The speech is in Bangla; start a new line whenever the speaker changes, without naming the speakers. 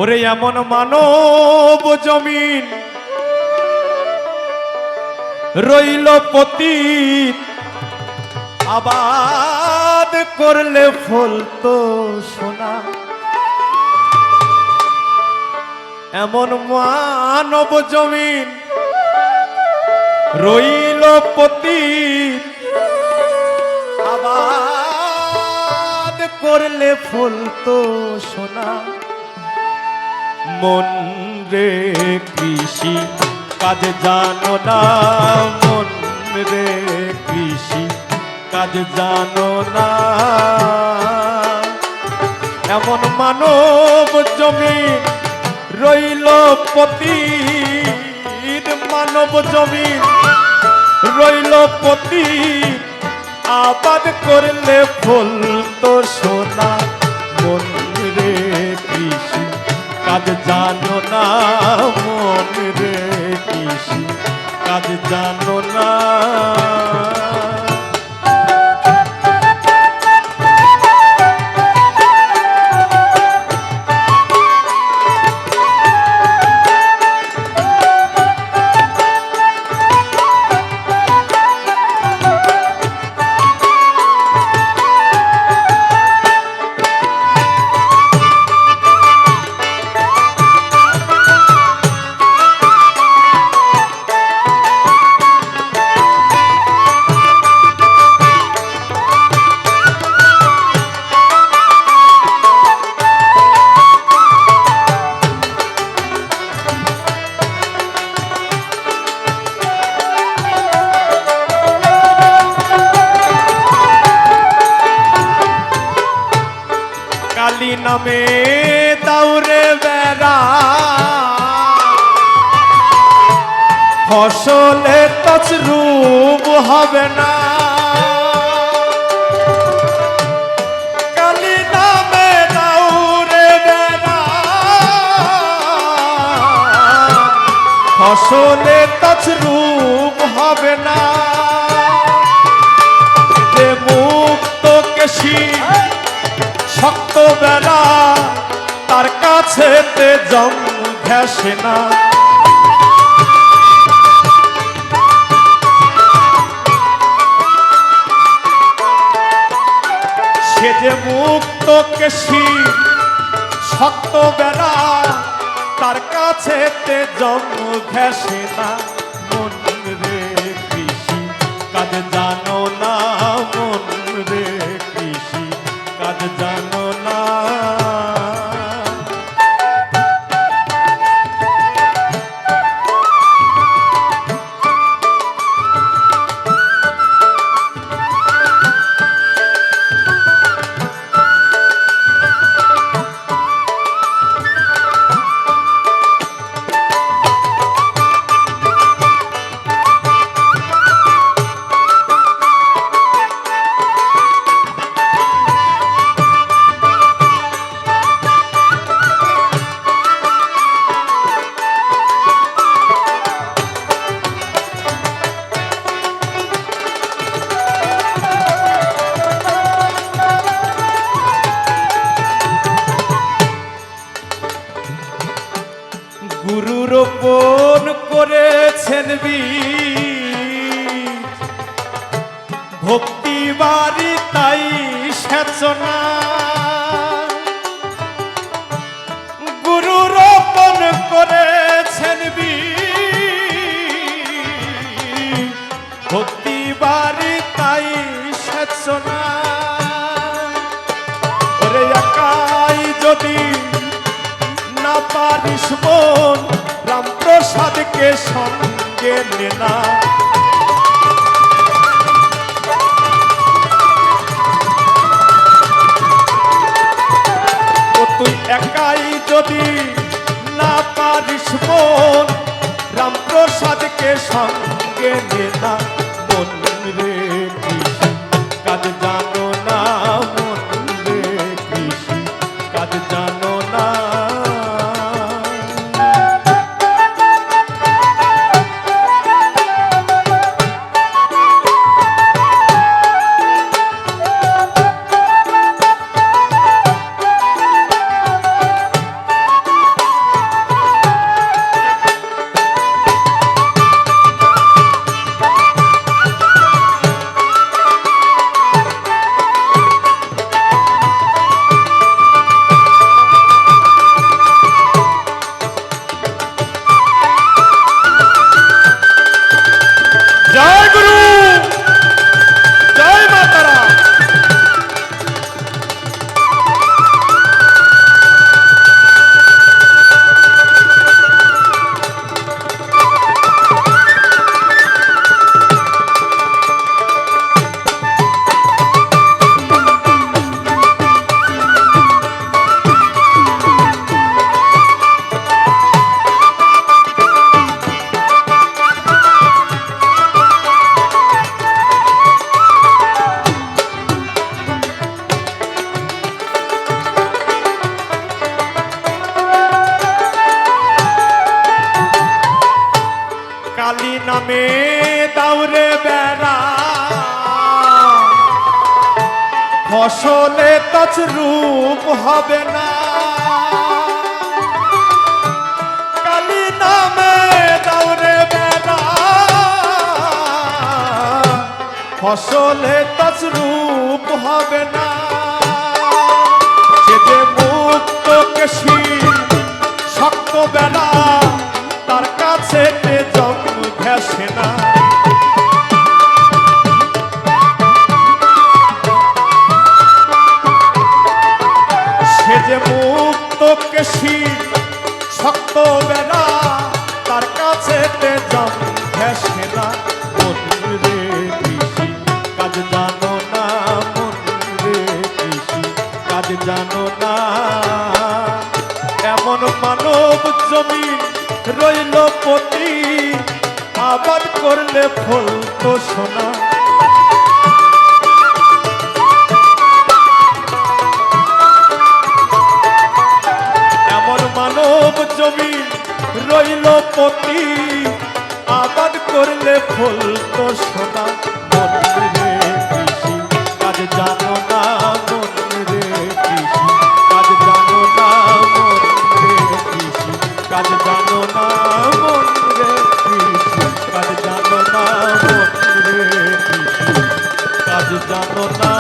ওরে এমন মানব জমিন রইল পতিত, আবাদ করলে ফল তো সোনা। এমন মানব জমিন রইল পতিত, আবাদ করলে ফল তো সোনা। মন রে কৃষি কাজ জানো না, মন রে কৃষি কাজ জানো না। এমন মানব জমিন রইল পতিত, মানব জমিন রইল পতিত, আবাদ করলে ফল তো সোনা। মন রে কৃষি কাজ জানো না, মন রে কৃষি কাজ জানো না। কালী নামে দাউরে বেড়া, ফসলে তছরূপ হবে না। কালী নামে দাউরে বেড়া, ফসলে তছরূপ হবে না। যে মুক্ত কেশী শক্ত বেলা, তার কাছে জম ঘেঁষে না। সে যে মুক্ত কেশী শক্ত বেলা, তার কাছে জম ঘেঁষে না। মন রে কৃষি কাজ জানো না, মন রে কৃষি কাজ জানো না। গুরু রোপণ করেছেন বীজ, ভক্তি বাড়ি তাই সেচনা। গুরু রোপণ করেছেন বীজ, ভক্তি বাড়ি তাই সেচনা। ওরে একাই যদি না পারিস মন, রামপ্রসাদকে সঙ্গে নে না। ও তুই একাই যদি না পারিস মন, রামপ্রসাদকে সঙ্গে নে না। মন রে কৃষি কাজ জানো না, মন রে কৃষি কাজ জানো না। দাউরে বেড়া ফসলে তছরূপ হবে না কালী নামে দাউরে বেড়া ফসলে তছরূপ হবে না সে যে মুক্ত কেশীর শক্ত বেড়া তার কাছে জম ঘেসে না সে যে মুক্ত কেশীর শক্ত বেড়া তার কাছে জম ঘেসে না মন রে কৃষি কাজ জানো না মন রে কৃষি কাজ জানো না এমন মানব জমিন রইল পতি আবাদ করলে ফল তো সোনা এমন মানব জমিন রইল পতি আবাদ করলে ফল তো সোনা মন রে কৃষি কাজ জানো না মন রে কৃষি কাজ জানো না মন রে কৃষি কাজ জানো না মন রে কৃষি কাজ জানো না মন রে কৃষি কাজ জানো না